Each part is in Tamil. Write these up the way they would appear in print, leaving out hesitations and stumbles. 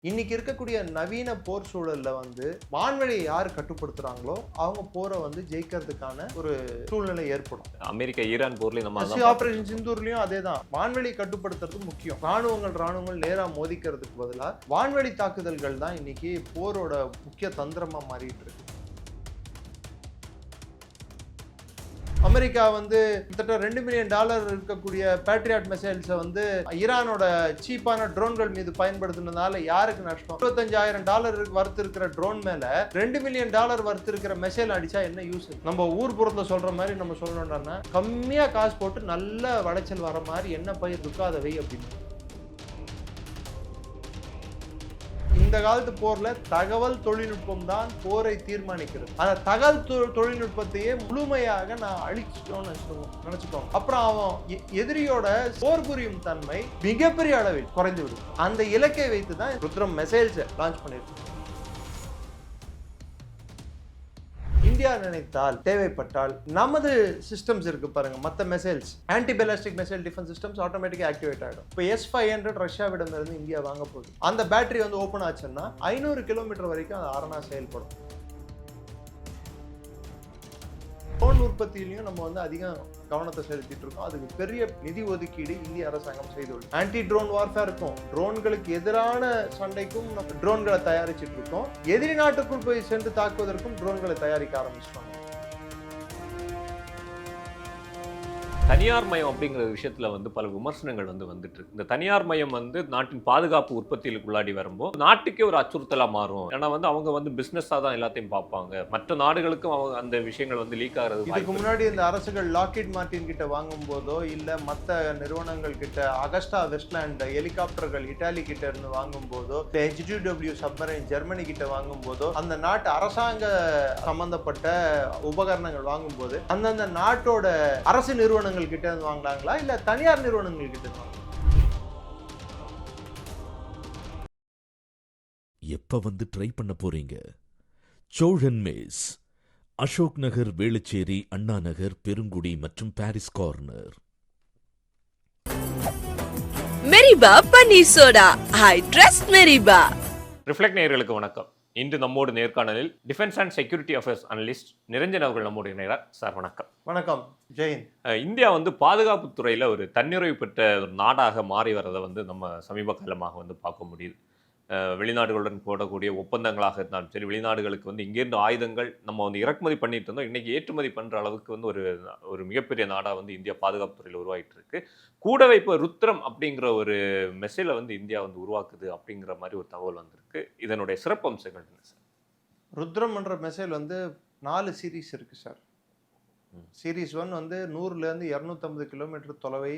இன்னைக்கு இருக்கக்கூடிய நவீன போர் சூழல்ல வான்வழியை யார் கட்டுப்படுத்துறாங்களோ அவங்க போரை ஜெயிக்கிறதுக்கான ஒரு சூழ்நிலை ஏற்படும். அமெரிக்கா ஈரான் போர்லயும் நம்ம ஆபரேஷன் சிந்தூர்லயும் அதேதான். வான்வெளி கட்டுப்படுத்துறது முக்கியம். ராணுவங்கள் நேரா மோதிக்கிறதுக்கு பதிலா வான்வெளி தாக்குதல்கள் தான் இன்னைக்கு போரோட முக்கிய தந்திரமா மாறிட்டு இருக்கு. அமெரிக்கா கிட்டத்தட்ட $2 மில்லியன் இருக்கக்கூடிய பேட்ரியாட் மிசைல்ஸை ஈரானோட சீப்பான ட்ரோன்கள் மீது பயன்படுத்தினதால யாருக்கு நஷ்டம்? $25,000 வர்த்து இருக்கிற ட்ரோன் மேல $2 மில்லியன் வர்த்து இருக்கிற மிசைல் அடிச்சா என்ன யூஸ்? நம்ம ஊர்புறத்துல சொல்ற மாதிரி நம்ம சொல்லணும்னா கம்மியா காசு போட்டு நல்ல விளைச்சல் வர மாதிரி என்ன பயிர் இருக்கோ அதை வை அப்படின்னு. இந்த காலத்து போர்ல தகவல் தொழில்நுட்பம் தான் போரை தீர்மானிக்கிறது. அந்த தகவல் தொழில்நுட்பத்தையே முழுமையாக நான் அழிச்சிட்டோம்னு நினைச்சுக்கோங்க. அப்புறம் அவன் எதிரியோட போர் புரியும் தன்மை மிகப்பெரிய அளவில் குறைந்து விடும். அந்த இலக்கை வைத்து தான் ருத்ரம் மிசைல்ஸ் லான்ச் பண்ணிருக்கு. இந்தியா நினைத்தால் தேவைப்பட்டால் நமது சிஸ்டம்ஸ் இருக்கு பாருங்க, மற்ற missiles anti ballistic missile defence systems ஆட்டோமேட்டிக்கா ஆக்டிவேட் ஆகிடும். இப்போ S-500 ரஷ்யாவிடம் இருந்து இந்தியா வாங்க போகுது. அந்த பேட்டரி ஓப்பன் ஆச்சுன்னா 500 கிலோமீட்டர் வரைக்கும் அது அரணா செயல்படும். ட்ரோன் உற்பத்தியிலையும் நம்ம அதிகம் கவனத்தை செலுத்திட்டு இருக்கோம். அதுக்கு பெரிய நிதி ஒதுக்கீடு இந்திய அரசாங்கம் செய்துள்ளது. ஆன்டி ட்ரோன் வார்ஃபேருக்கும் ட்ரோன்களுக்கு எதிரான சண்டைக்கும் நம்ம ட்ரோன்களை தயாரிச்சுட்டு இருக்கோம். எதிரி நாட்டுக்குள் போய் சென்று தாக்குவதற்கும் ட்ரோன்களை தயாரிக்க ஆரம்பிச்சிட்டோம். தனியார் மயம் அப்படிங்கிற விஷயத்துல பல விமர்சனங்கள் வந்துட்டு இருக்கு. இந்த தனியார் மயம் நாட்டின் பாதுகாப்பு உற்பத்தியில் உள்ளாடி வரும்போது நாட்டுக்கே ஒரு அச்சுறுத்தலா மாறும். ஏன்னா அவங்க பிசினஸா தான் எல்லாத்தையும் பார்ப்பாங்க. மற்ற நாடுகளுக்கும் அவங்க அந்த விஷயங்கள் லீக் ஆகிறது. இதுக்கு முன்னாடி இந்த அரசுகள் லாக்ஹீட் மார்டின் கிட்ட வாங்கும் போதோ இல்ல மற்ற நிறுவனங்கள் கிட்ட அகஸ்டா வெஸ்ட்லேண்ட் ஹெலிகாப்டர்கள் இட்டாலி கிட்ட இருந்து வாங்கும் போதோ, HWW சப்மரைன் ஜெர்மனி கிட்ட வாங்கும் போதோ, அந்த நாட்டு அரசாங்க சம்பந்தப்பட்ட உபகரணங்கள் வாங்கும் போது அந்தந்த நாட்டோட அரசு நிறுவனங்கள் கிட்ட இருந்து வாங்கலாங்களா இல்ல தனியார் நிறுவனங்கள் கிட்ட இருந்து? எப்ப ட்ரை பண்ண போறீங்க? சோழன் மேஸ், அசோக் நகர், வேளச்சேரி, அண்ணா நகர், பெருங்குடி மற்றும் Parry's corner. Meriba panneer soda, I trust Meriba. Reflect நேயர்களுக்கு வணக்கம். இன்று நம்மோடு நேர்காணலில் defence and security affairs analyst Niranjan அவர்கள் நம்மோடு இணைகிறார். சார் வணக்கம். வணக்கம் ஜெயின். இந்தியா பாதுகாப்பு துறையில ஒரு தன்னிறைவு பெற்ற ஒரு நாடாக மாறி வரதை நம்ம சமீப காலமாக பார்க்க முடியுது. வெளிநாடுகளுடன் போடக்கூடிய ஒப்பந்தங்களாக இருந்தாலும் சரி, வெளிநாடுகளுக்கு இங்கேருந்து ஆயுதங்கள் நம்ம இறக்குமதி பண்ணிட்டு இருந்தோம். இன்னைக்கு ஏற்றுமதி பண்ற அளவுக்கு ஒரு மிகப்பெரிய நாடா இந்தியா பாதுகாப்பு துறையில் உருவாகிட்டு இருக்கு. கூடவே இப்போ ருத்ரம் அப்படிங்கிற ஒரு மெசைலை இந்தியா உருவாக்குது அப்படிங்கிற மாதிரி ஒரு தகவல் வந்திருக்கு. இதனுடைய சிறப்பம்சங்கள் என்ன சார்? ருத்ரம் என்ற மெசைல் 4 சீரீஸ் இருக்கு சார். சீரீஸ் 1 100லேருந்து 250 கிலோமீட்டர் தொலைவை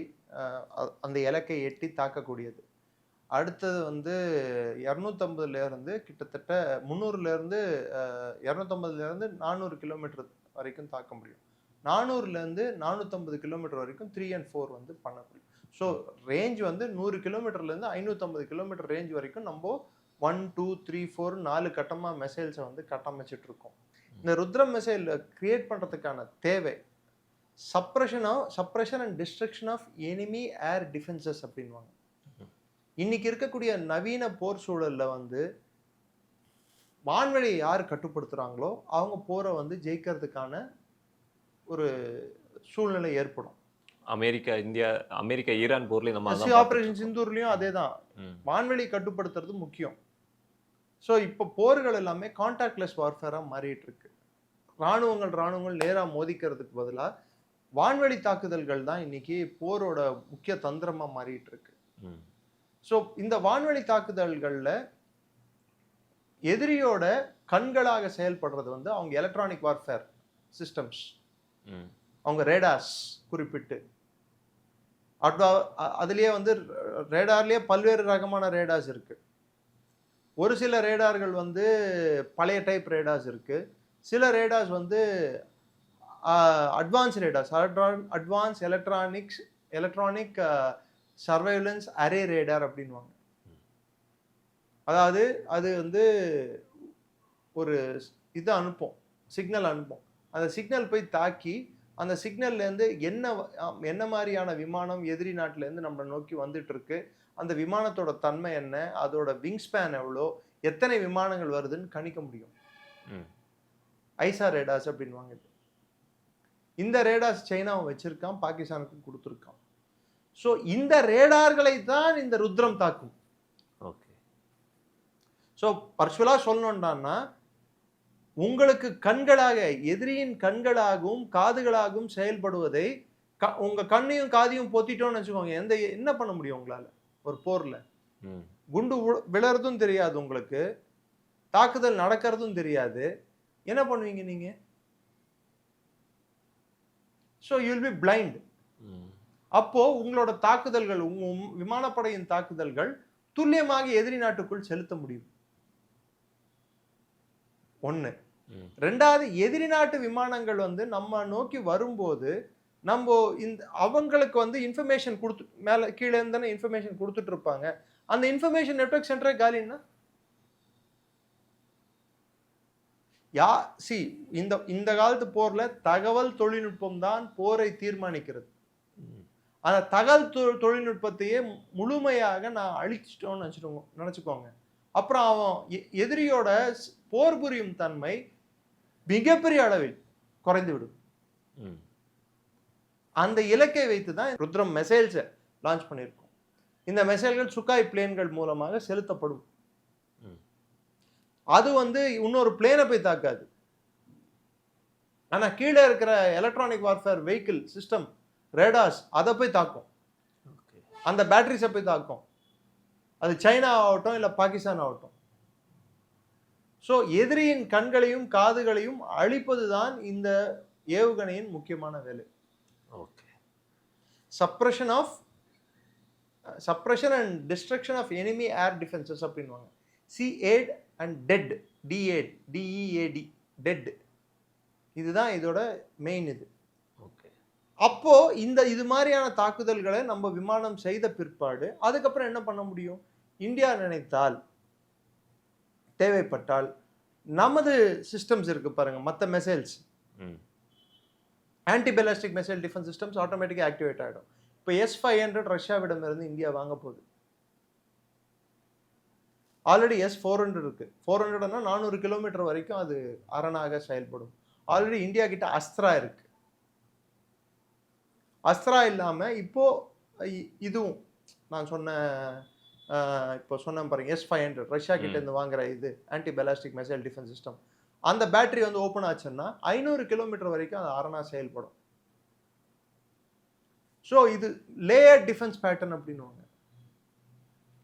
அந்த இலக்கை எட்டி தாக்கக்கூடியது. அடுத்தது 250லேருந்து கிட்டத்தட்ட 300லேருந்து 250லேருந்து 400 கிலோமீட்டர் வரைக்கும் தாக்க முடியும். 400லேருந்து 450 கிலோமீட்டர் வரைக்கும் 3 and 4 பண்ண முடியும். ஸோ ரேஞ்ச் 100 கிலோமீட்டர்லேருந்து 550 கிலோமீட்டர் ரேஞ்ச் வரைக்கும் நம்ம 1, 2, 3, 4 4 கட்டமாக மெசைல்ஸை கட்டமைச்சிட்டு இருக்கோம். இந்த ருத்ரம் மெசைல் கிரியேட் பண்ணுறதுக்கான தேவை suppression and destruction of enemy air defences அப்படின்வாங்க. இன்னைக்கு இருக்கக்கூடிய நவீன போர் சூழல்ல வான்வழியை யார் கட்டுப்படுத்துறாங்களோ அவங்க போரை ஜெயிக்கிறதுக்கான ஒரு சூழ்நிலை ஏற்படும். அமெரிக்கா ஈரான் போர்லயும் நம்ம ஆபரேஷன் சிந்தூர்லயும் அதேதான். வான்வெளி கட்டுப்படுத்துறது முக்கியம். ஸோ இப்போ போர்கள் எல்லாமே கான்டாக்ட்லெஸ் வார்ஃபேரா மாறிட்டு இருக்கு. ராணுவங்கள் நேரா மோதிக்கிறதுக்கு பதிலா வான்வெளி தாக்குதல்கள் தான் இன்னைக்கு போரோட முக்கிய தந்திரமா மாறிட்டு இருக்கு. ஸோ இந்த வான்வெளி தாக்குதல்கள்ல எதிரியோட கண்களாக செயல்படுறது அவங்க எலக்ட்ரானிக் வார்ஃபேர் சிஸ்டம்ஸ், அவங்க ரேடார்ஸ் குறிப்பிட்டு அதுலயே ரேடார்லயே பல்வேறு ரகமான ரேடார்ஸ் இருக்கு. ஒரு சில ரேடார்கள் பழைய டைப் ரேடார்ஸ் இருக்கு. சில radars advance radars, advance electronic surveillance array radar அப்படின்வாங்க. அதாவது அது ஒரு இது அனுப்பும், சிக்னல் அனுப்பும். அந்த சிக்னல் போய் தாக்கி அந்த சிக்னல்லேருந்து என்ன மாதிரியான விமானம் எதிரி நாட்டிலேருந்து நம்மளை நோக்கி வந்துட்டு இருக்கு, அந்த விமானத்தோட தன்மை என்ன, அதோட விங் ஸ்பேன் எவ்வளோ, எத்தனை விமானங்கள் வருதுன்னு கணிக்க முடியும். ஐசா ரேடாஸ் அப்படின்வாங்க. இந்த ரேடாஸ் சைனாவும் வச்சிருக்கான், பாகிஸ்தானுக்கும் கொடுத்துருக்கான். ஸோ இந்த ரேடார்களை தான் இந்த ருத்ரம் தாக்கும். ஓகே. ஸோ பர்சுவலா சொல்லணும்டான்னா, உங்களுக்கு கண்களாக, எதிரியின் கண்களாகவும் காதுகளாகவும் செயல்படுவதை உங்க கண்ணையும் காதையும் பொத்திட்டோம்னு வச்சுக்கோங்க, என்ன பண்ண முடியும் உங்களால ஒரு போர்ல? குண்டு விழறதும் தெரியாது உங்களுக்கு, தாக்குதல் நடக்கிறதும் தெரியாது, என்ன பண்ணுவீங்க நீங்க? So you will be blind. அப்போ உங்களோட தாக்குதல்கள், உங்க விமானப்படையின் தாக்குதல்கள் துல்லியமாக எதிரி நாட்டுக்குள் செலுத்த முடியும். ஒண்ணு. ரெண்டாவது, எதிரி நாட்டு விமானங்கள் வந்து நம்ம நோக்கி வரும்போது நம்ம அவங்களுக்கு வந்து இன்ஃபர்மேஷன் கொடுத்து மேல கீழே இருந்தானே இன்ஃபர்மேஷன் கொடுத்துட்டு இருப்பாங்க. அந்த இன்ஃபர்மேஷன் நெட்வொர்க் சென்டரே காலின்னா இந்த காலத்து போர்ல தகவல் தொழில்நுட்பம் தான் போரை தீர்மானிக்கிறது. அந்த தகவல் தொழில்நுட்பத்தையே முழுமையாக நான் அழிச்சிட்டோம்னு நினைச்சுக்கோங்க. அப்புறம் அவன் எதிரியோட போர் புரியும் தன்மை மிகப்பெரிய அளவில் குறைந்து விடும். அந்த இலக்கை வைத்து தான் ருத்ரம் மிசைல்ஸை லான்ச் பண்ணியிருக்கோம். இந்த மிசைல்கள் சுக்காய் பிளேன்கள் மூலமாக செலுத்தப்படும். அது வந்து இன்னொரு பிளேனை போய் தாக்காது. ஆனா கீழே இருக்கிற electronic warfare vehicle system, radars, அதை போய் தாக்கும். அந்த பேட்டரிஸை போய் தாக்கும். அது சைனா ஆகட்டும் இல்லை பாகிஸ்தான் ஆகட்டும். ஸோ எதிரியின் கண்களையும் காதுகளையும் அழிப்பது தான் இந்த ஏவுகணையின் முக்கியமான வேலை. Okay. Suppression and destruction of enemy air defences அப்படின்வாங்க. CAID and DEAD, DEAD, dead. இதுதான் இதோட மெயின் இது. ஓகே. அப்போ இது மாதிரியான தாக்குதல்களை நம்ம விமானம் செய்த பிற்பாடு அதுக்கப்புறம் என்ன பண்ண முடியும்? இந்தியா நினைத்தால், தேவைப்பட்டால், நமது சிஸ்டம்ஸ் இருக்கு பாருங்க, மற்ற missiles, anti ballistic missile defence systems ஆட்டோமேட்டிக்காக ஆக்டிவேட் ஆகிடும். இப்போ S-500 ரஷ்யாவிடம் இருந்து இந்தியா வாங்க போகுது. ஆல்ரெடி S-400 இருக்கு. 400னா 400 கிலோமீட்டர் வரைக்கும் அது அரணாக செயல்படும். ஆல்ரெடி இந்தியா கிட்ட அஸ்த்ரா இருக்கு. அஸ்த்ரா இல்லாம இப்போ இதுவும் நான் இப்போ சொன்னேன் பாருங்க, S-500 ரஷ்யா கிட்ட இருந்து வாங்குற இது anti ballistic missile defence system. அந்த பேட்டரி வந்து ஓப்பன் ஆச்சுன்னா 500 கிலோமீட்டர் வரைக்கும் அது அரணா செயல்படும். ஸோ இது லேயர் டிஃபென்ஸ் பேட்டர்ன் அப்படின்னுவாங்க.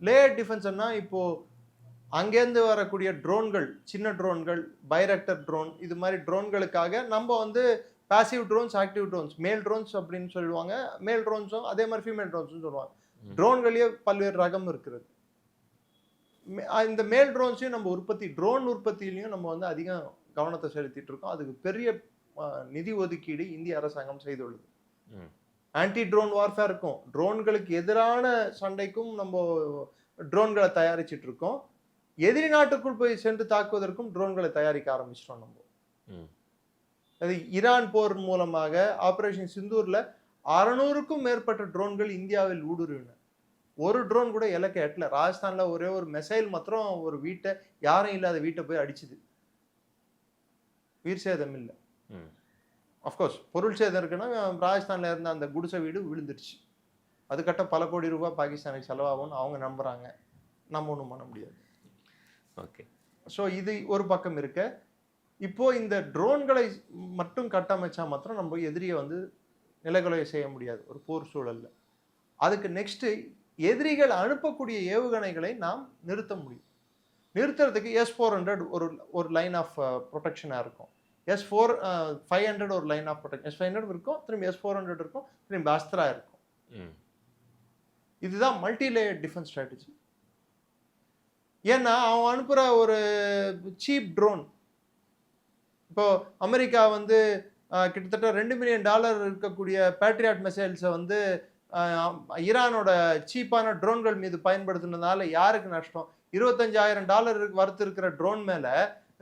லேயர் டிஃபென்ஸ்னா இப்போ அங்கேருந்து வரக்கூடிய ட்ரோன்கள், சின்ன ட்ரோன்கள், பைரக்டர் ட்ரோன், இது மாதிரி ட்ரோன்களுக்காக நம்ம வந்து பாசிவ் ட்ரோன்ஸ், ஆக்டிவ் ட்ரோன்ஸ், மேல் ட்ரோன்ஸ் அப்படின்னு சொல்லுவாங்க. மேல் ட்ரோன்ஸும் அதே மாதிரி ஃபீமேல் ட்ரோன்ஸும் சொல்லுவாங்க. ட்ரோன்களே பல்வேறு ரகம் இருக்கிறது. இந்த மேல் ட்ரோன்ஸையும் நம்ம ட்ரோன் உற்பத்தியிலையும் நம்ம வந்து அதிகம் கவனத்தை செலுத்திட்டு இருக்கோம். அதுக்கு பெரிய நிதி ஒதுக்கீடு இந்திய அரசாங்கம் செய்துள்ளது. ஆன்டி ட்ரோன் வார்ஃபேர் இருக்கும், ட்ரோன்களுக்கு எதிரான சண்டைக்கும் நம்ம ட்ரோன்களை தயாரிச்சுட்டு இருக்கோம். எதிரி நாட்டுக்குள் போய் சென்று தாக்குவதற்கும் ட்ரோன்களை தயாரிக்க ஆரம்பிச்சிட்டோம் நம்ம. அது ஈரான் போர் மூலமாக ஆபரேஷன் சிந்தூர்ல 600க்கும் மேற்பட்ட ட்ரோன்கள் இந்தியாவில் ஊடுருவின. ஒரு ட்ரோன் கூட இலக்கை எட்டல. ராஜஸ்தான்ல ஒரே ஒரு மிசைல் மாத்திரம் ஒரு வீட்டை, யாரும் இல்லாத வீட்டை போய் அடிச்சுது. உயிர் சேதம் இல்லை. அஃப்கோர்ஸ் பொருள் சேதம் இருக்குன்னா ராஜஸ்தான்ல இருந்த அந்த குடிசை வீடு விழுந்துருச்சு. அது கட்ட பல கோடி ரூபாய் பாகிஸ்தானுக்கு செலவாகும்னு அவங்க நம்புறாங்க. நம்ம ஒன்றும் பண்ண முடியாது. ஓகே. ஸோ இது ஒரு பக்கம் இருக்க. இப்போ இந்த ட்ரோன்களை மட்டும் கட்டமைச்சா மாத்திரம் நம்ம எதிரியை வந்து நிலைகுலைய செய்ய முடியாது ஒரு போர் சூழல்ல. அதுக்கு நெக்ஸ்ட் எதிரிகள் அனுப்பக்கூடிய ஏவுகணைகளை நாம் நிறுத்த முடியும். நிறுத்துறதுக்கு S-400 ஒரு லைன் ஆஃப் ப்ரொடெக்ஷனாக இருக்கும். S-500 ஒரு லைன் ஆஃப் ப்ரொடெக்ஷன். S-500 இருக்கும், திரும்பி S-400 இருக்கும், திரும்பி அஸ்த்ரா இருக்கும். இதுதான் மல்டி லேயர் டிஃபென்ஸ் ஸ்ட்ராட்டஜி. ஏன்னா அவன் அனுப்புகிற ஒரு சீப் ட்ரோன், இப்போ அமெரிக்கா வந்து கிட்டத்தட்ட $2 மில்லியன் இருக்கக்கூடிய பேட்ரியாட் மிசைல்ஸை வந்து ஈரானோட சீப்பான ட்ரோன்கள் மீது பயன்படுத்தினதால யாருக்கு நஷ்டம்? $25,000 வர்த்து இருக்கிற ட்ரோன் மேல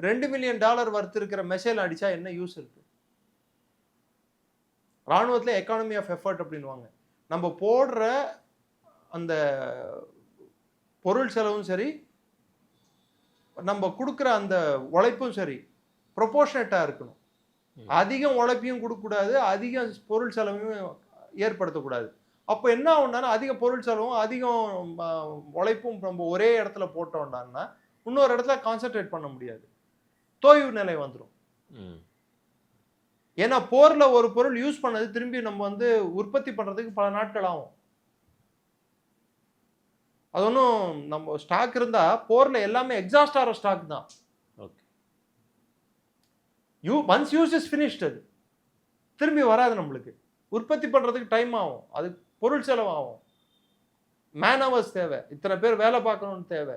$2 மில்லியன் வர்த்து இருக்கிற மிசைல் அடிச்சா என்ன யூஸ் இருக்கு? ராணுவத்துல எக்கானமி ஆஃப் எஃபர்ட் அப்படின்வாங்க. நம்ம போடுற அந்த பொருள் செலவும் சரி, நம்ம கொடுக்குற அந்த உழைப்பும் சரி ப்ரொபோர்ஷனேட்டாக இருக்கணும். அதிகம் உழைப்பையும் கொடுக்கக்கூடாது, அதிக பொருள் செலவையும் ஏற்படுத்தக்கூடாது. அப்போ என்ன ஆகும்னா, அதிக பொருள் செலவும் அதிகம் உழைப்பும் நம்ம ஒரே இடத்துல போட்டோம்னா இன்னொரு இடத்துல கான்சென்ட்ரேட் பண்ண முடியாது, தோய்வு நிலை வந்துடும். ஏன்னா போர்ல ஒரு பொருள் யூஸ் பண்ணது திரும்பி நம்ம வந்து உற்பத்தி பண்றதுக்கு பல நாட்கள் ஆகும். அது ஒன்றும் நம்ம ஸ்டாக் இருந்தா போர்ல எல்லாமே எக்ஸாஸ்ட் ஆகிற ஸ்டாக் தான். ஒன்ஸ் யூஸ் இஸ் ஃபினிஷ்ட், அது திரும்பி வராது. நம்மளுக்கு உற்பத்தி பண்றதுக்கு டைம் ஆகும், அது பொருள் செலவாகும், மேன் ஹவர்ஸ் தேவை, இத்தனை பேர் வேலை பார்க்கணும்னு தேவை,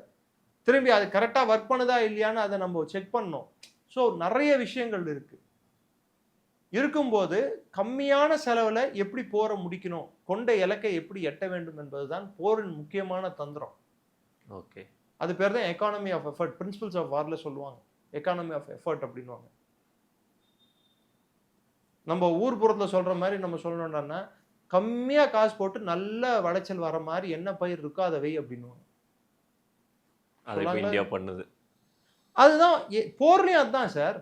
திரும்பி அது கரெக்டாக ஒர்க் பண்ணுதா இல்லையான்னு அதை நம்ம செக் பண்ணணும். ஸோ நிறைய விஷயங்கள் இருக்கு. இருக்கும்போது கம்மியான செலவில் எப்படி போரை முடிக்கணும், கொண்ட இலக்கை எப்படி எட்ட வேண்டும் என்பதுதான் போரின் முக்கியமான தந்திரம். ஓகே, அது பேர் தான் economy of effort, principles of வார்ல சொல்லுவாங்க, எக்கானமி ஆஃப் எஃபர்ட் அப்படின்வாங்க. நம்ம ஊர்புறத்தில் சொல்ற மாதிரி நம்ம சொல்லணும்னா, கம்மியா காசு போட்டு நல்ல விளைச்சல் வர மாதிரி என்ன பயிர் இருக்கோ அதை வை அப்படின்னுவாங்க. இந்தியா பண்ணுது அதுதான் போர்லயும் அதுதான் சார்.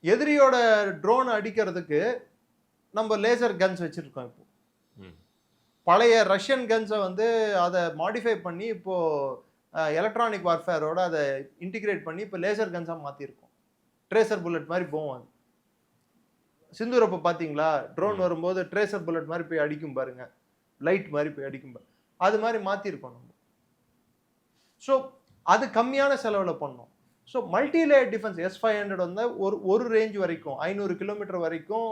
எதிரியோட ட்ரோன் அடிக்கிறதுக்கு நம்ம லேசர் கன்ஸ் வச்சிருக்கோம். இப்போ பழைய ரஷ்யன் கன்ஸை வந்து அதை மாடிஃபை பண்ணி இப்போ எலக்ட்ரானிக் வார்ஃபேரோட அதை இன்டிகிரேட் பண்ணி இப்போ லேசர் கன்ஸாக மாற்றிருக்கோம். ட்ரேசர் புல்லட் மாதிரி போகும். அது சிந்துரப்போ பார்த்தீங்களா, ட்ரோன் வரும்போது ட்ரேசர் புல்லட் மாதிரி போய் அடிக்கும் பாருங்க, லைட் மாதிரி போய் அடிக்கும் பாருங்க, அது மாதிரி மாற்றிருக்கோம் நம்ம. ஸோ அது கம்மியான செலவில் பண்ணோம். So multi layer defence S-500 வந்து ஒரு ரேஞ்ச் வரைக்கும் 500 கிலோமீட்டர் வரைக்கும்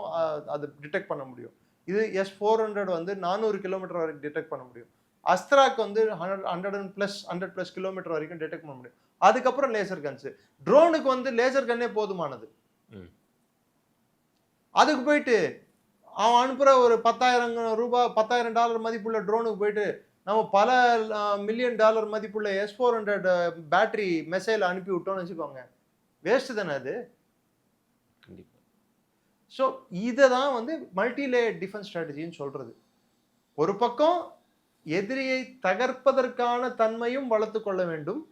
அது டிடெக்ட் பண்ண முடியும். இது S-400 வந்து 400 கிலோமீட்டர் வரைக்கும் டிடெக்ட் பண்ண முடியும். அஸ்திராக்கு வந்து 100+ கிலோமீட்டர் வரைக்கும் டிடெக்ட் பண்ண முடியும். அதுக்கப்புறம் லேசர் கன்ஸ். ட்ரோனுக்கு வந்து லேசர் கன்னே போதுமானது. அதுக்கு போயிட்டு அவன் அனுப்புற ஒரு $10,000 மதிப்புள்ள ட்ரோனுக்கு போயிட்டு நம்ம பல $1 மில்லியன் மதிப்புள்ள S-400 பேட்டரி மெசைல் அனுப்பி விட்டோம்னு வச்சுக்கோங்க, வேஸ்ட் தானே அது. ஸோ இதை தான் வந்து மல்டி லேயர் டிஃபென்ஸ் ஸ்ட்ராட்டஜின்னு சொல்றது. ஒரு பக்கம் எதிரியை தகர்ப்பதற்கான தன்மையும் வளர்த்து கொள்ள வேண்டும்,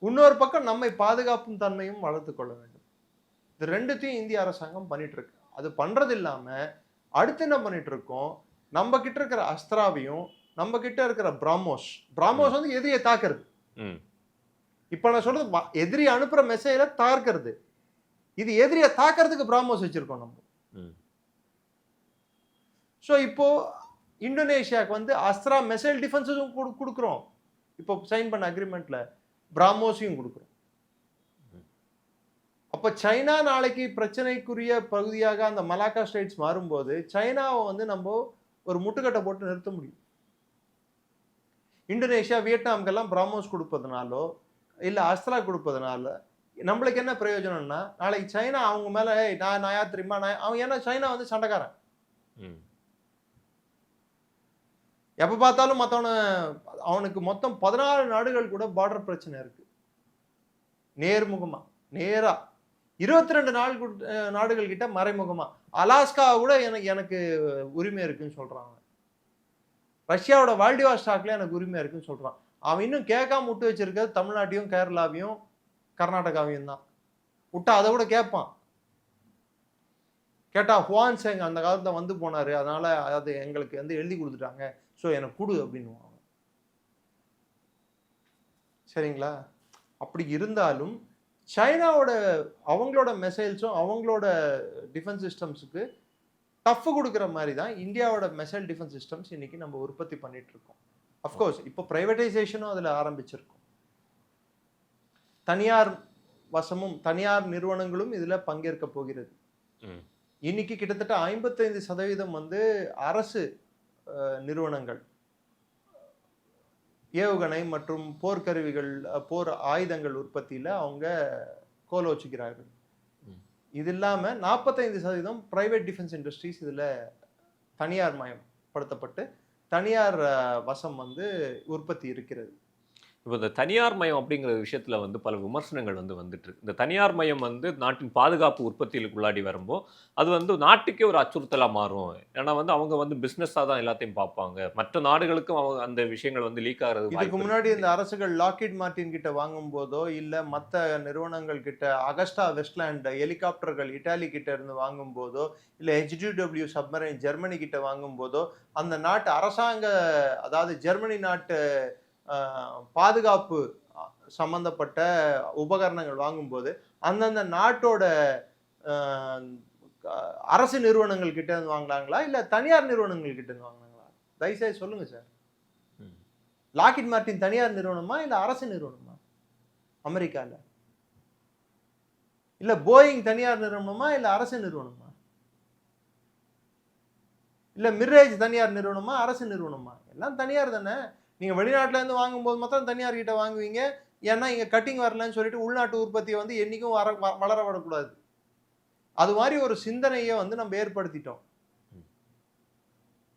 இன்னொரு பக்கம் நம்மை பாதுகாப்பும் தன்மையும் வளர்த்து கொள்ள வேண்டும். இது ரெண்டுத்தையும் இந்திய அரசாங்கம் பண்ணிட்டு இருக்கு. அது பண்றது இல்லாம அடுத்து என்ன பண்ணிட்டு இருக்கோம், நம்ம கிட்ட இருக்கிற அஸ்திராவையும் நம்ம கிட்ட இருக்கிற பிராமோஸ் வந்து எதிரியை தாக்குறது. இப்ப நான் சொல்றது எதிரி அனுப்புற மெசேஜை தாக்குறது, இது எதிரியை தாக்குறதுக்கு பிராமோஸ் வச்சிருக்கோம் நம்ம. ஸோ இப்போ இந்தோனேஷியாவுக்கு வந்து அஸ்திரா மெசைல் டிஃபென்ஸும் கொடுக்குறோம். இப்போ சைன் பண்ண அக்ரிமெண்ட்ல பிராமோஸையும் கொடுக்குறோம். அப்போ சைனா நாளைக்கு பிரச்சனைக்குரிய பகுதியாக அந்த மலாக்கா ஸ்டேட்ஸ் மாறும்போது சைனாவை வந்து நம்ம ஒரு முட்டுக்கட்டை போட்டு நிறுத்த முடியும். இந்தோனேஷியா வியட்நாமுக்கெல்லாம் பிராமோஸ் கொடுப்பதுனாலோ இல்லை அஸ்திரா கொடுப்பதுனால நம்மளுக்கு என்ன பிரயோஜனம்னா, நாளைக்கு சைனா அவங்க மேலே நான் யார் தெரியுமா, அவன் ஏன்னா சைனா வந்து சண்டைக்காரன், எப்போ பார்த்தாலும் அவனுக்கு மொத்தம் 14 நாடுகள் கூட பார்டர் பிரச்சனை இருக்கு. நேரா 22 நாடுகள் கிட்ட மறைமுகமா. அலாஸ்கா கூட எனக்கு உரிமை இருக்குன்னு சொல்றான். ரஷ்யாவோட வால்டிவாஸ்டாக்ல எனக்கு உரிமை இருக்குன்னு சொல்றான். அவன் இன்னும் கேட்காம விட்டு வச்சிருக்கிறது தமிழ்நாட்டையும் கேரளாவையும் கர்நாடகாவையும் தான். விட்டா அதை கூட கேட்பான். கேட்டா ஹுவான் செங் அந்த காலத்துல வந்து போனாரு, அதனால அது எங்களுக்கு வந்து எழுதி கொடுத்துட்டாங்க, ஸோ எனக்கு கொடு அப்படின்னு. சரிங்களா? அப்படி இருந்தாலும் சைனாவோட அவங்களோட மெசைல்ஸும் அவங்களோட டிஃபென்ஸ் சிஸ்டம்ஸுக்கு டஃப் கொடுக்குற மாதிரி தான் இந்தியாவோட மெசைல் டிஃபென்ஸ் சிஸ்டம்ஸ் இன்னைக்கு நம்ம உற்பத்தி பண்ணிட்டு இருக்கோம். அஃப்கோர்ஸ் இப்போ பிரைவேட்டைசேஷனும் அதில் ஆரம்பிச்சிருக்கும். தனியார் வசமும் தனியார் நிறுவனங்களும் இதில் பங்கேற்க போகிறது. இன்னைக்கு கிட்டத்தட்ட 55% வந்து அரசு நிறுவனங்கள் ஏவுகணை மற்றும் போர்க்கருவிகள் போர் ஆயுதங்கள் உற்பத்தியில் அவங்க கோல வச்சுக்கிறார்கள். இது இல்லாமல் 45% பிரைவேட் டிஃபென்ஸ் இண்டஸ்ட்ரீஸ் இதில் தனியார் மயப்படுத்தப்பட்டு தனியார் வசம் வந்து உற்பத்தி இருக்கிறது. இப்போ இந்த தனியார் மயம் அப்படிங்கிற விஷயத்துல வந்து பல விமர்சனங்கள் வந்து வந்துட்டு இருக்கு. இந்த தனியார் மயம் வந்து நாட்டின் பாதுகாப்பு உற்பத்திகளுக்கு உள்ளாடி வரும்போ அது வந்து நாட்டுக்கே ஒரு அச்சுறுத்தலா மாறும். ஏன்னா வந்து அவங்க வந்து பிசினஸா தான் எல்லாத்தையும் பார்ப்பாங்க. மற்ற நாடுகளுக்கும் அவங்க அந்த விஷயங்கள் வந்து லீக் ஆகிறது இதுக்கு வாய்ப்பு முன்னாடி இருக்கு. இந்த அரசுகள் லாக்ஹீட் மார்ட்டின் கிட்ட வாங்கும் போதோ இல்ல மத்த நிறுவனங்கள் கிட்ட அகஸ்டா வெஸ்ட்லேண்ட் ஹெலிகாப்டர்கள் இட்டாலி கிட்ட இருந்து வாங்கும் போதோ இல்ல HW சப்மரைன் ஜெர்மனி கிட்ட வாங்கும் போதோ அந்த நாட்டு அரசாங்க, அதாவது ஜெர்மனி நாட்டு பாதுகாப்பு சம்பந்தப்பட்ட உபகரணங்கள் வாங்கும்போது அந்தந்த நாட்டோட அஹ், அரசு நிறுவனங்கள் கிட்ட இருந்து வாங்கினாங்களா இல்ல தனியார் நிறுவனங்கள் கிட்ட இருந்து வாங்கினாங்களா? தயவுசெய்து சொல்லுங்க சார். ம். லாக்ஹீட் மார்ட்டின் தனியார் நிறுவனமா இல்ல அரசு நிறுவனமா அமெரிக்கால? இல்ல போயிங் தனியார் நிறுவனமா இல்ல அரசு நிறுவனமா? இல்ல மிர்ரேஜ் தனியார் நிறுவனமா அரசு நிறுவனமா? எல்லாம் தனியார் தானே. நீங்க வெளிநாட்டுல இருந்து வாங்கும்போது மாத்திரம் தனியார் கிட்ட வாங்குவீங்க. ஏன்னா இங்க கட்டிங் வரலன்னு சொல்லிட்டு உள்நாட்டு உற்பத்தியை வந்து என்னைக்கும் வளர விடக்கூடாது. அது மாதிரி ஒரு சிந்தனையை வந்து நம்ம ஏற்படுத்திட்டோம்.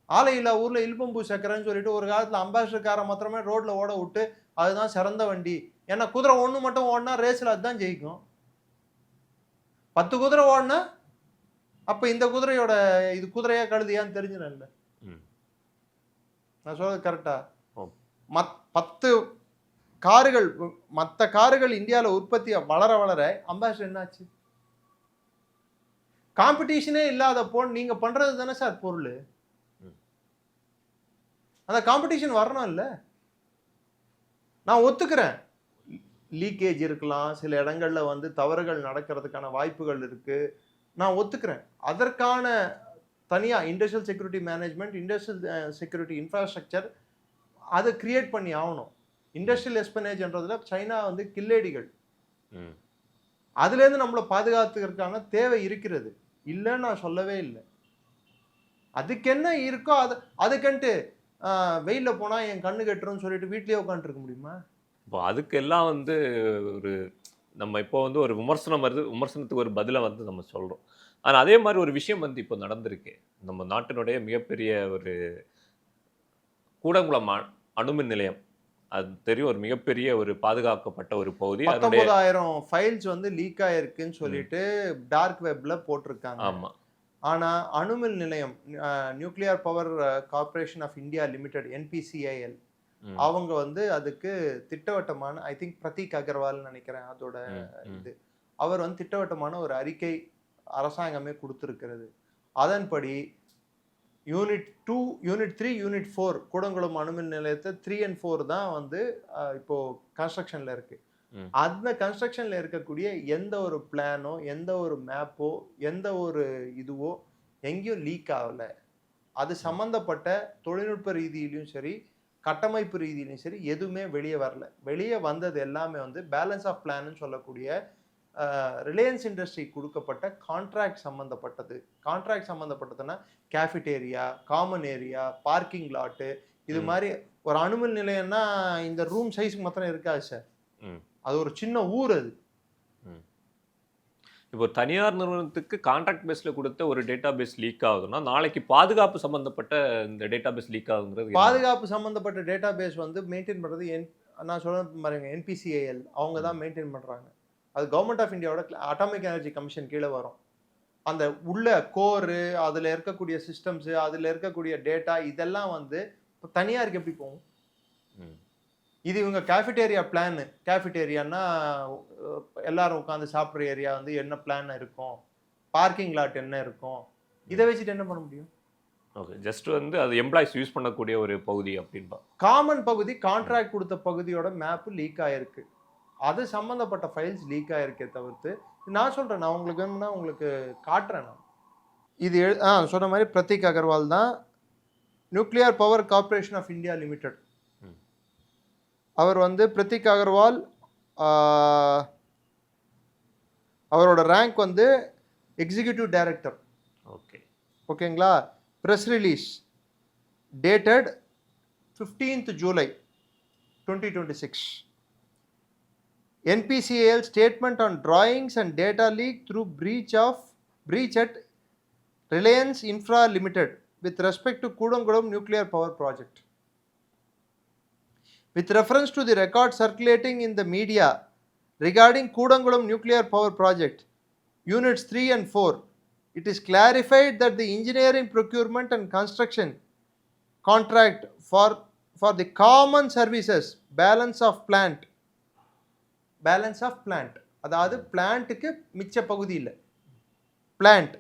ஆலை இல்லா ஊர்ல இல்பம்பூ சக்கரைன்னு சொல்லிட்டு ஒரு காலத்துல அம்பாசிடர் காரை மாத்திரமே ரோட்ல ஓட விட்டு அதுதான் சிறந்த வண்டி. ஏன்னா குதிரை ஒண்ணு மட்டும் ஓடினா ரேஸ்ல அதுதான் ஜெயிக்கும். 10 குதிரை ஓடினா அப்ப இந்த குதிரையோட இது குதிரையா கழுதியான்னு தெரிஞ்சிடல. ம். நான் சொல்றது கரெக்டா? ஆம். 10 கார்கள் மற்ற கார்கள் இந்தியாவில் உற்பத்தி வளர வளர அம்பாசிடர் என்னாச்சு? காம்படிஷனே இல்லாதப்போ நீங்க பண்றது தானே சார் பொருள். அந்த காம்படிஷன் வரணும் இல்ல. நான் ஒத்துக்கிறேன், லீக்கேஜ் இருக்கலாம், சில இடங்கள்ல வந்து தவறுகள் நடக்கிறதுக்கான வாய்ப்புகள் இருக்கு, நான் ஒத்துக்கிறேன். அதற்கான தனியா industrial security management, industrial security infrastructure அதை கிரியேட் பண்ணி ஆகணும். இண்டஸ்ட்ரியல் எஸ்பனேஜ்ன்றதுல சைனா வந்து கில்லேடிகள், அதுலேருந்து நம்மளை பாதுகாத்துக்கிறதுக்கான தேவை இருக்கிறது, இல்லைன்னு நான் சொல்லவே இல்லை. அதுக்கு என்ன இருக்கோ அதுக்குன்ட்டு வெயில்ல போனா என் கண்ணு கட்டுறோம்னு சொல்லிட்டு வீட்லயே உட்காந்துட்டு இருக்க முடியுமா? இப்போ அதுக்கெல்லாம் வந்து ஒரு நம்ம இப்போ வந்து ஒரு விமர்சனம் வருது, விமர்சனத்துக்கு ஒரு பதிலை வந்து நம்ம சொல்றோம். ஆனா அதே மாதிரி ஒரு விஷயம் வந்து இப்போ நடந்திருக்கு. நம்ம நாட்டினுடைய மிகப்பெரிய ஒரு கூடங்குளம் அணுமின் நிலையம், அது தெரியும், ஒரு மிகப்பெரிய ஒரு பாதுகாக்கப்பட்ட ஒரு பகுதி. 19,000 ஃபைல்ஸ் வந்து லீக் ஆயிருக்குன்னு சொல்லிட்டு டார்க் வெப்ல போட்டிருக்காங்க. ஆமா. ஆனா அணுமின் நிலையம், nuclear power corporation of India limited, NPCIL, அவங்க வந்து அதுக்கு திட்டவட்டமான, ஐ திங்க் பிரதீக் அகர்வால் நினைக்கிறேன் அதோட இது, அவர் வந்து திட்டவட்டமான ஒரு அறிக்கை அரசாங்கமே கொடுத்திருக்கிறது. அதன்படி யூனிட் 2, யூனிட் 3, யூனிட் 4 கூடங்குளம் அணுமின் நிலையத்தை 3 and 4 தான் வந்து இப்போ கன்ஸ்ட்ரக்ஷன்ல இருக்கு. அந்த கன்ஸ்ட்ரக்ஷன்ல இருக்கக்கூடிய எந்த ஒரு பிளானோ, எந்த ஒரு மேப்போ, எந்த ஒரு இதுவோ எங்கேயும் லீக் ஆகல. அது சம்பந்தப்பட்ட தொழில்நுட்ப ரீதியிலையும் சரி, கட்டமைப்பு ரீதியிலையும் சரி எதுவுமே வெளியே வரல. வெளியே வந்தது எல்லாமே வந்து பேலன்ஸ் ஆஃப் பிளான்னு சொல்லக்கூடிய ரிலையன்ஸ் இண்டஸ்ட்ரி கொடுக்கப்பட்ட கான்ட்ராக்ட் சம்மந்தப்பட்டது. கான்ட்ராக்ட் சம்மந்தப்பட்டதுன்னா cafeteria, common area, parking lot, இது மாதிரி. ஒரு அணுமின் நிலையம்னா இந்த ரூம் சைஸ்க்கு மாத்திரம் இருக்காது சார், அது ஒரு சின்ன ஊர். அது இப்போ தனியார் நிறுவனத்துக்கு கான்ட்ராக்ட் பேஸ்ல கொடுத்த ஒரு டேட்டா பேஸ் லீக் ஆகுதுன்னா நாளைக்கு பாதுகாப்பு சம்பந்தப்பட்ட இந்த டேட்டா பேஸ் லீக் ஆகுங்கிறது, பாதுகாப்பு சம்பந்தப்பட்ட டேட்டா பேஸ் வந்து மெயின்டைன் பண்றது நான் சொல்றது பாருங்க, NPCIL அவங்க தான் மெயின்டைன் பண்றாங்க. அது கவர்மெண்ட் ஆஃப் இந்தியாவோட அட்டாமிக் எனர்ஜி கமிஷன் கீழே வரும். அந்த உள்ள கோரு, அதுல இருக்கக்கூடிய சிஸ்டம்ஸ், அதுல இருக்கக்கூடிய டேட்டா, இதெல்லாம் வந்து தனியாருக்கு எப்படி போகும்? இது இவங்க கேஃபிடேரியா பிளான், கேஃபிடேரியான்னா எல்லாரும் உட்காந்து சாப்பிட்ற ஏரியா வந்து என்ன பிளான் இருக்கும், பார்க்கிங் லாட் என்ன இருக்கும், இதை வச்சுட்டு என்ன பண்ண முடியும்? ஓகே, ஜஸ்ட் வந்து அது எம்ப்ளாயிஸ் யூஸ் பண்ணக்கூடிய ஒரு பகுதி அப்படின்பா. காமன் பகுதி, கான்ட்ராக்ட் கொடுத்த பகுதியோட மேப் லீக் ஆயிருக்கு, அது சம்பந்தப்பட்ட ஃபைல்ஸ் லீக் ஆயிருக்கே தவிர்த்து, நான் சொல்றேன், நான் உங்களுக்கு வேணும்னா உங்களுக்கு காட்டுறேன். நான் இது சொன்ன மாதிரி பிரதீக் அகர்வால் தான், nuclear power corporation of India limited. அவர் வந்து பிரதீக் அகர்வால், அவரோட ரேங்க் வந்து எக்ஸிக்யூட்டிவ் டைரக்டர். ஓகேங்களா? Press release dated 15th July 2026. NPCIL statement on drawings and data leak through breach at Reliance Infra Limited with respect to Kudangulam nuclear power project. With reference to the record circulating in the media regarding Kudangulam nuclear power project, units 3 and 4, it is clarified that the engineering, procurement and construction contract for the common services balance of plant அதாவது பிளான்ட்டுக்கு மிச்ச பகுதி இல்லை plant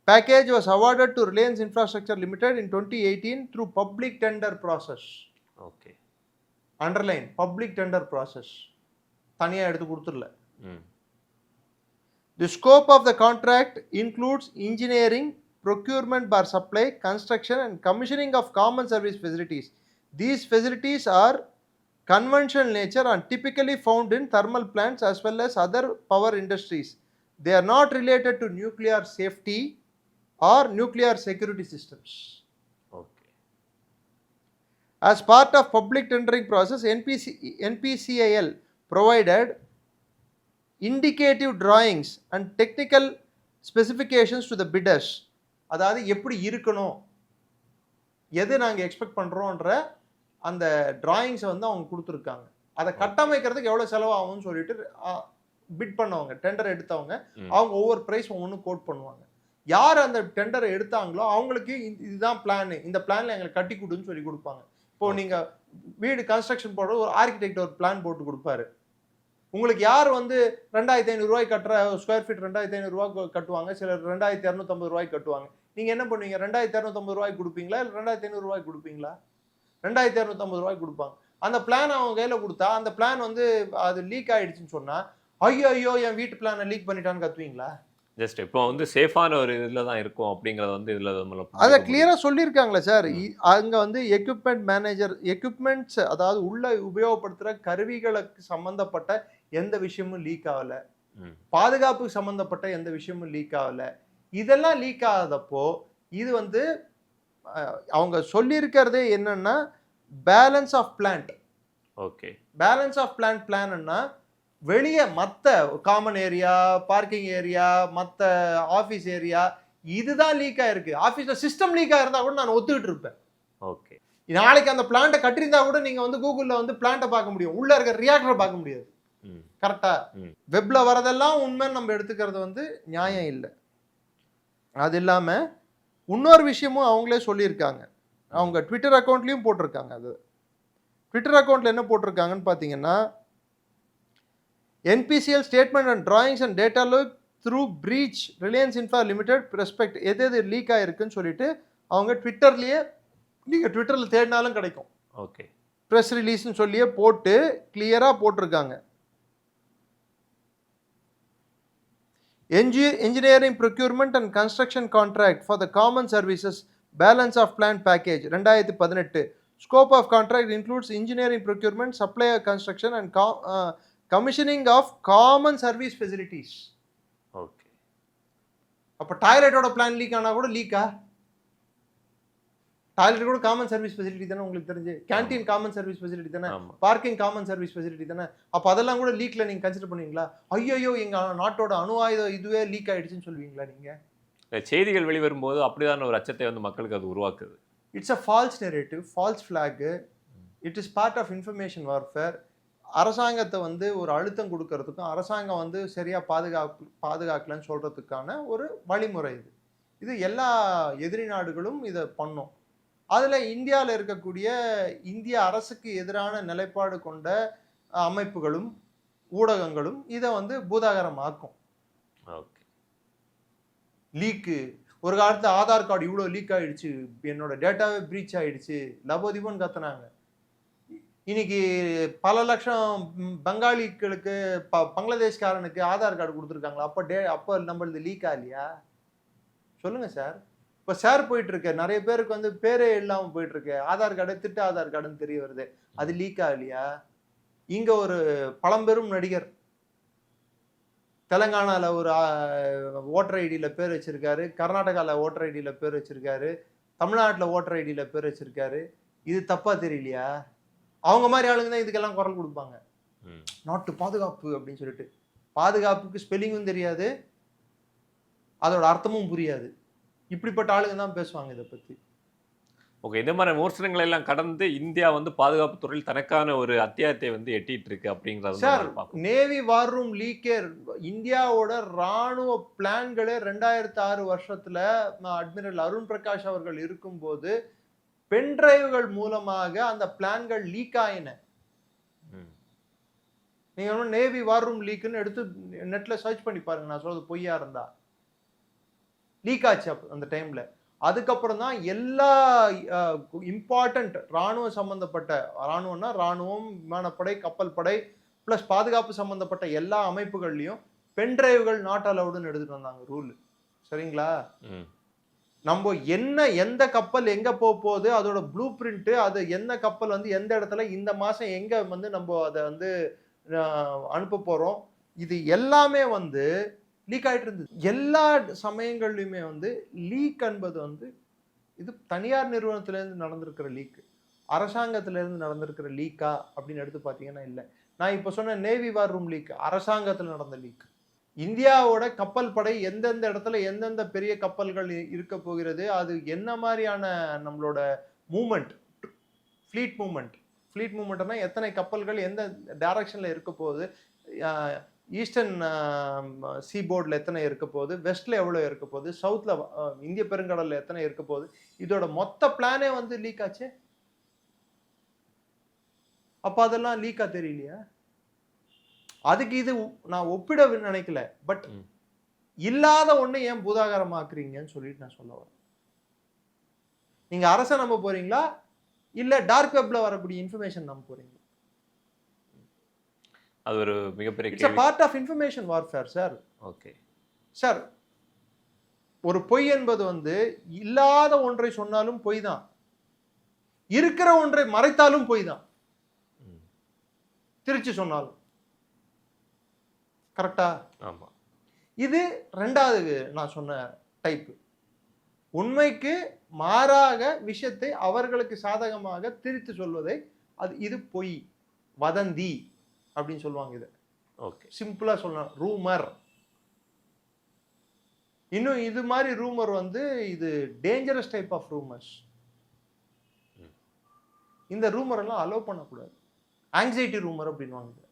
package was awarded to Reliance Infrastructure Limited in 2018 through public tender process. Okay, Underline public tender process. தனியா எடுத்து கொடுத்துடல. The scope of the contract includes engineering, procurement bar supply, construction and commissioning of common service facilities. These facilities are conventional nature and typically found in thermal plants as well as other power industries. They are not related to nuclear safety or nuclear security systems. Okay. As part of public tendering process, NPCIL provided indicative drawings and technical specifications to the bidders. அதாவது எப்படி இருக்கணும், எது நாங்கள் எக்ஸ்பெக்ட் பண்ணுறோன்ற அந்த டிராயிங்ஸை வந்து அவங்க கொடுத்துருக்காங்க. அதை கட்டமைக்கிறதுக்கு எவ்வளோ செலவாகும்னு சொல்லிட்டு பிட் பண்ணவங்க, டெண்டர் எடுத்தவங்க, அவங்க ஒவ்வொரு ப்ரைஸ் ஒவ்வொன்றும் கோட் பண்ணுவாங்க. யார் அந்த டெண்டரை எடுத்தாங்களோ அவங்களுக்கு இதுதான் பிளான், இந்த பிளானில் எங்களுக்கு கட்டி கொடுன்னு சொல்லி கொடுப்பாங்க. இப்போது நீங்கள் வீடு கன்ஸ்ட்ரக்ஷன் போடுற ஒரு ஆர்கிடெக்ட் ஒரு பிளான் போட்டு கொடுப்பாரு. உங்களுக்கு யார் வந்து 2500 ரூபாய் கட்டுற ஸ்கொயர் ஃபீட் 2500 ரூபா கட்டுவாங்க, சிலர் 2250 ரூபாய்க்கு கட்டுவாங்க. நீங்கள் என்ன பண்ணுவீங்க? 2250 ரூபாய்க்கு கொடுப்பீங்களா இல்லை 2500 ரூபாய்க்கு கொடுப்பீங்களா? 2250 ரூபாய்க்கு கொடுப்பாங்க. அந்த பிளான் அவங்க கையில் கொடுத்தா அந்த பிளான் வந்து அது லீக் ஆகிடுச்சுன்னு சொன்னால் ஐயோ என் வீட்டு பிளானை லீக் பண்ணிட்டான்னு கத்துவீங்களா? ஜஸ்ட் இப்போ வந்து சேஃபான ஒரு இதில் தான் இருக்கும் அப்படிங்கிறத வந்து இதில் அதை கிளியராக சொல்லியிருக்காங்களே சார். அங்கே வந்து எக்யூப்மெண்ட் மேனேஜர், எக்யூப்மெண்ட்ஸ் அதாவது உள்ள உபயோகப்படுத்துகிற கருவிகளுக்கு சம்மந்தப்பட்ட எந்த விஷயமும் லீக் ஆகலை, பாதுகாப்புக்கு சம்மந்தப்பட்ட எந்த விஷயமும் லீக் ஆகலை. இதெல்லாம் லீக் ஆகாதப்போ இது வந்து அவங்க சொல்லியிருக்கிறதே என்னன்னா balance of plant. Okay, balance of பிளான்னா வெளியே மற்ற காமன் ஏரியா, பார்க்கிங் ஏரியா, மற்ற ஆஃபீஸ் ஏரியா இதுதான் லீக் ஆயிருக்கு. ஆஃபீஸில் சிஸ்டம் லீக் ஆயிருந்தா கூட நான் ஒத்துக்கிட்டு இருப்பேன். ஓகே, நாளைக்கு அந்த பிளான்ட்டை கட்டியிருந்தா கூட நீங்கள் வந்து கூகுளில் வந்து பிளான்ட்டை பார்க்க முடியும், உள்ளே இருக்கிற ரியாக்டரை பார்க்க முடியாது. கரெக்டா? வெப்ல வரதெல்லாம் உண்மைன்னு நம்ம எடுத்துக்கிறது வந்து நியாயம் இல்லை. அது இல்லாமல் இன்னொரு விஷயமும் அவங்களே சொல்லியிருக்காங்க, அவங்க ட்விட்டர் அக்கௌண்ட்லேயும் போட்டிருக்காங்க. அது ட்விட்டர் அக்கௌண்ட்டில் என்ன போட்டிருக்காங்கன்னு பார்த்தீங்கன்னா, NPCL statement and drawings and data log through breach Reliance Infra Limited respect எது லீக் ஆகிருக்குன்னு சொல்லிட்டு அவங்க ட்விட்டர்லேயே, நீங்கள் ட்விட்டரில் தேடினாலும் கிடைக்கும். ஓகே, ப்ரெஸ் ரிலீஸ்ன்னு சொல்லியே போட்டு கிளியராக போட்டிருக்காங்க. Engineering, procurement and construction contract for the common services balance of plant package 2018. Scope of contract includes engineering, procurement, supply, construction and commissioning of common service facilities. Okay. அப்போ டாய்லெட்டோட பிளான் லீக் ஆனால் கூட லீக்கா? டாய்லெட் கூட காமன் சர்வீஸ் ஃபெசிலிட்டி தானே உங்களுக்கு தெரிஞ்சு, கேன்டீன் காமன் சர்வீஸ் ஃபெசிலிட்டி தானே, பார்க்கிங் காமன் சர்வீஸ் ஃபெசிலிட்டி தானே. அப்போ அதெல்லாம் கூட லீக்ல நீங்கள் கன்சிடர் பண்ணுவீங்களா? ஐயோ எங்கள் நாட்டோட அணு ஆயுதம் இதுவே லீக் ஆகிடுச்சுன்னு சொல்லுவீங்களா நீங்கள்? செய்திகள் வெளிவரும்போது அப்படிதான் ஒரு அச்சத்தை வந்து மக்களுக்கு அது உருவாக்குது. It's a false narrative, false flag. It is part of information warfare. அரசாங்கத்தை வந்து ஒரு அழுத்தம் கொடுக்கறதுக்கும் அரசாங்கம் வந்து சரியாக பாதுகாக்கலன்னு சொல்கிறதுக்கான ஒரு வழிமுறை இது. இது எல்லா எதிரி நாடுகளும் இதை பண்ணும். அதில் இந்தியாவில் இருக்கக்கூடிய இந்திய அரசுக்கு எதிரான நிலைப்பாடு கொண்ட அமைப்புகளும் ஊடகங்களும் இதை வந்து பூதாகரமாக்கும். ஓகே, லீக்கு ஒரு காலத்தில் ஆதார் கார்டு இவ்வளோ லீக் ஆகிடுச்சு, என்னோட டேட்டாவே ப்ரீச் ஆகிடுச்சு, லபோதிபோன்னு கத்துனாங்க. இன்னைக்கு பல லட்சம் பெங்காலிகளுக்கு பங்களாதேஷ்காரனுக்கு ஆதார் கார்டு கொடுத்துருக்காங்களா? அப்போ நம்மளது லீக்கா இல்லையா? சொல்லுங்கள் சார். இப்போ ஷேர் போயிட்டுருக்கு, நிறைய பேருக்கு வந்து பேரே இல்லாமல் போயிட்டுருக்கு, ஆதார் கார்டு திட்ட ஆதார் கார்டுன்னு தெரிய வருது. அது லீக்கா இல்லையா? இங்கே ஒரு பழம்பெரும் நடிகர் தெலங்கானாவில் ஒரு ஓட்டர் ஐடியில் பேர் வச்சுருக்காரு, கர்நாடகாவில் ஓட்டர் ஐடியில் பேர் வச்சுருக்காரு, தமிழ்நாட்டில் ஓட்டர் ஐடியில் பேர் வச்சுருக்காரு. இது தப்பாக தெரியலையா? அவங்க மாதிரி ஆளுங்க தான் இதுக்கெல்லாம் குரல் கொடுப்பாங்க. நாட்டு பாதுகாப்பு அப்படின்னு சொல்லிட்டு பாதுகாப்புக்கு ஸ்பெல்லிங்கும் தெரியாது, அதோட அர்த்தமும் புரியாது. இப்படிப்பட்ட ஆளுங்க தான் பேசுவாங்க இதை பற்றி. ஓகே, இந்த மாதிரி விமர்சனங்களை எல்லாம் கடந்து இந்தியா வந்து பாதுகாப்பு துறையில் தனக்கான ஒரு அத்தியாயத்தை வந்து எட்டிட்டு இருக்கு அப்படிங்கறது சார். நம்ம பார்க்கணும். நேவி வார் ரூம் லீக்கே இந்தியாவோட ராணுவ பிளான்களே 2006 வருஷத்துல அட்மிரல் அருண் பிரகாஷ் அவர்கள் இருக்கும்போது பென்டிரைவ்கள் மூலமாக அந்த பிளான்கள் லீக் ஆயின. நீங்க நேவி வார் ரூம் லீக்னு எடுத்து நெட்ல சர்ச் பண்ணி பாருங்க, நான் சொல்றது பொய்யா இருந்தா. லீக் ஆச்சு அந்த டைம்ல. அதுக்கப்புறம் தான் எல்லா இம்பார்ட்டன்ட் ராணுவ சம்பந்தப்பட்ட, ராணுவம்னா ராணுவம், விமானப்படை, கப்பல் படை பிளஸ் பாதுகாப்பு சம்பந்தப்பட்ட எல்லா அமைப்புகள்லையும் பென்டிரைவ்கள் நாட் அலவுடுன்னு எடுத்துட்டு வந்தாங்க ரூல். சரிங்களா? நம்ம எந்த கப்பல் எங்க போகுது, அதோட ப்ளூ பிரிண்ட், அது எந்த கப்பல் வந்து எந்த இடத்துல இந்த மாசம் எங்க வந்து நம்ம அதை வந்து அனுப்ப போறோம், இது எல்லாமே வந்து லீக் ஆயிட்டு இருந்தது. எல்லா சமயங்கள்லையுமே வந்து லீக் என்பது வந்து இது தனியார் நிறுவனத்திலேருந்து நடந்திருக்கிற லீக், அரசாங்கத்திலேருந்து நடந்திருக்கிற லீக்கா அப்படின்னு எடுத்து பார்த்தீங்கன்னா இல்லை. நான் இப்போ சொன்ன நேவி வார் ரூம் லீக் அரசாங்கத்தில் நடந்த லீக். இந்தியாவோட கப்பல் படை எந்தெந்த இடத்துல எந்தெந்த பெரிய கப்பல்கள் இருக்க போகிறது, அது என்ன மாதிரியான நம்மளோட மூமெண்ட், ஃப்ளீட் மூமெண்ட்னா எத்தனை கப்பல்கள் எந்த டைரக்ஷன்ல இருக்க போகுது, ஈஸ்டர்ன் சீபோர்டில் எத்தனை இருக்க போகுது, வெஸ்ட்ல எவ்வளோ இருக்க போகுது, சவுத்ல இந்திய பெருங்கடல்ல எத்தனை இருக்க போகுது, இதோட மொத்த பிளானே வந்து லீக் ஆச்சு. அப்ப அதெல்லாம் லீக்கா தெரியலையா? அதுக்கு இது நான் ஒப்பிட நினைக்கல, பட் இல்லாத ஒண்ணு ஏன் பூதாகரமாக்குறீங்கன்னு சொல்லிட்டு நான் சொல்ல வரேன். நீங்க அரச நம்ப போறீங்களா இல்ல டார்க் வெப்ல வரக்கூடிய இன்ஃபர்மேஷன் நம்ப போறீங்களா? அது ஒரு மிகப்பெரிய it's a part of information warfare sir. Okay sir, ஒரு பொய் என்பது வந்து இல்லாத ஒன்றை சொன்னாலும் பொய் தான், இருக்கிற ஒன்றை மறைத்தாலும் பொய் தான், திருச்சி சொன்னாலும். கரெக்டா? ஆமா. இது ரெண்டாவது நான் சொன்ன டைப். உண்மைக்கு மாறாக விஷயத்தை அவர்களுக்கு சாதகமாக திரித்து சொல்வதை இது பொய், வதந்தி அப்படின்னு சொல்லுவாங்க. இது ஓகே, சிம்பிளா சொல்லலாம், ரூமர். இன்னும் இது மாதிரி ரூமர் வந்து இது டேஞ்சரஸ் டைப் ஆஃப் ரூமர்ஸ். இந்த ரூமர் எல்லாம் அலோவ் பண்ணக்கூடாது. ஆங்ஸைட்டி ரூமர் அப்படின்வாங்க.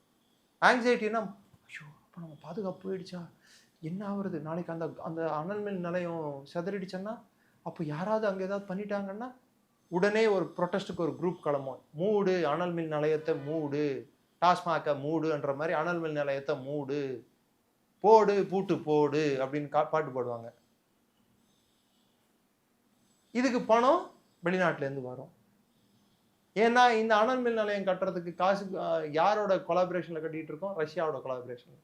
ஆங்ஸைட்டினா ஐயோ அப்போ நம்ம பாதுகாப்பு போயிடுச்சா, என்ன ஆகுறது, நாளைக்கு அந்த அந்த அனல் மின் நிலையம் சிதறிடுச்சேன்னா, அப்போ யாராவது அங்கே ஏதாவது பண்ணிட்டாங்கன்னா உடனே ஒரு ப்ரொட்டஸ்ட்டுக்கு ஒரு குரூப் கிளம்பும். மூடு அனல் மின் நிலையத்தை மூடு, டாஸ்மாக மூடுன்ற மாதிரி அனல் மின் நிலையத்தை மூடு, போடு பூட்டு போடு அப்படின்னு பாட்டு பாடுவாங்க. இதுக்கு பணம் வெளிநாட்டிலேருந்து வரும். ஏன்னா இந்த அனல் மின் நிலையம் கட்டுறதுக்கு காசு யாரோட கொலாபரேஷன்ல கட்டிட்டு இருக்கோம்? ரஷ்யாவோட கொலாபரேஷன்.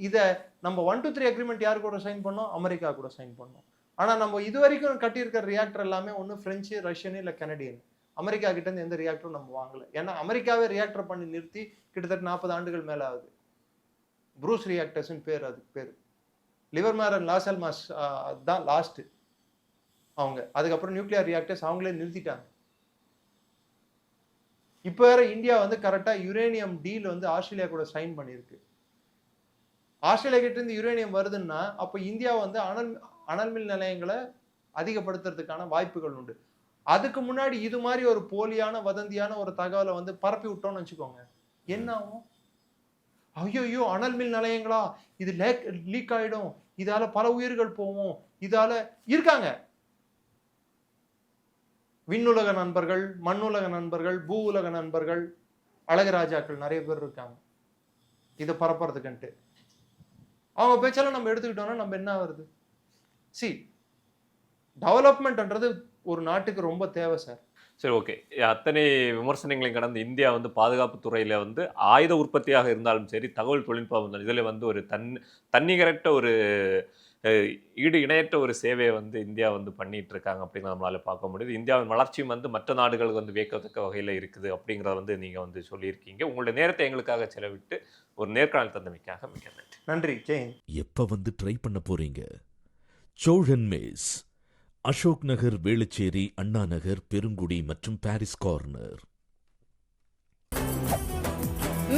இதை நம்ம 1, 2, 3 அக்ரிமெண்ட் யாரு கூட சைன் பண்ணோம்? அமெரிக்கா கூட சைன் பண்ணோம். ஆனா நம்ம இது வரைக்கும் கட்டியிருக்கிற ரியாக்டர் எல்லாமே ஒன்று பிரெஞ்சு, ரஷ்யன் இல்லை கனடியன். அமெரிக்கா கிட்ட இருந்து எந்த ரியாக்டரும் நம்ம வாங்கல. ஏன்னா அமெரிக்காவே ரியாக்டர் பண்ணி நிறுத்தி கிட்டத்தட்ட 40 ஆண்டுகள் மேல ஆகுது. ப்ரூஸ் ரியாக்டர்ஸ்ன்னு பேர், அதுக்கு பேர். லிவர்மேர் அண்ட் லாஸ் அல்மாஸ் அதுதான் லாஸ்ட் அவங்க. அதுக்கப்புறம் நியூக்ளியர் ரியாக்டர்ஸ் அவங்களே நிறுத்திட்டாங்க. இப்போ வேற இந்தியா வந்து கரெக்டா யுரேனியம் டீல் வந்து ஆஸ்திரேலியா கூட சைன் பண்ணியிருக்கு. ஆஸ்திரேலியா கிட்ட இருந்து யுரேனியம் வருதுன்னா அப்போ இந்தியா வந்து அனல் மின் நிலையங்களை அதிகப்படுத்துறதுக்கான வாய்ப்புகள் உண்டு. அதுக்கு முன்னாடி இது மாதிரி ஒரு போலியான வதந்தியான ஒரு தகவலை வந்து பரப்பி விட்டோம்னு வச்சுக்கோங்க, என்ன ஆகும்? ஐயோ அனல் மின் நிலையங்களா, இது லீக் ஆயிடும், இதால பல உயிர்கள் போவோம், இதால இருக்காங்க விண்ணுலக நண்பர்கள், மண்ணுலக நண்பர்கள், பூ உலக நண்பர்கள், அழகராஜாக்கள் நிறைய பேர் இருக்காங்க இதை பரப்புறதுக்குன்ட்டு. அவங்க பேச்செல்லாம் நம்ம எடுத்துக்கிட்டோம்னா நம்ம என்ன வருது? சி, டெவலப்மெண்ட்ன்றது ஒரு நாட்டுக்கு ரொம்ப தேவை சார். சரி, ஓகே. அத்தனை விமர்சனங்களையும் கடந்து இந்தியா வந்து பாதுகாப்பு துறையில வந்து ஆயுத உற்பத்தியாக இருந்தாலும் சரி, தகவல் தொழில்நுட்பம் இதுல வந்து ஒரு தன்னிகரற்ற ஒரு ஈடு இணையற்ற ஒரு சேவையை வந்து இந்தியா வந்து பண்ணிட்டு இருக்காங்க அப்படின்னு நம்மளால பார்க்க முடியுது. இந்தியாவின் வளர்ச்சியும் வந்து மற்ற நாடுகளுக்கு வந்து வியக்கத்தக்க வகையில் இருக்குது அப்படிங்கிறத வந்து நீங்க வந்து சொல்லியிருக்கீங்க. உங்களுடைய நேரத்தை எங்களுக்காக செலவிட்டு ஒரு நேர்காணல் தந்தமைக்காக மிக நன்றி. நன்றி ஜெயின். எப்ப வந்து ட்ரை பண்ண போறீங்க? சோழன் மேஸ், அசோக் நகர், வேளச்சேரி, அண்ணா நகர், பெருங்குடி மற்றும் Parry's corner.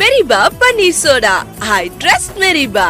Meriba panneer soda. I trust மெரிபா.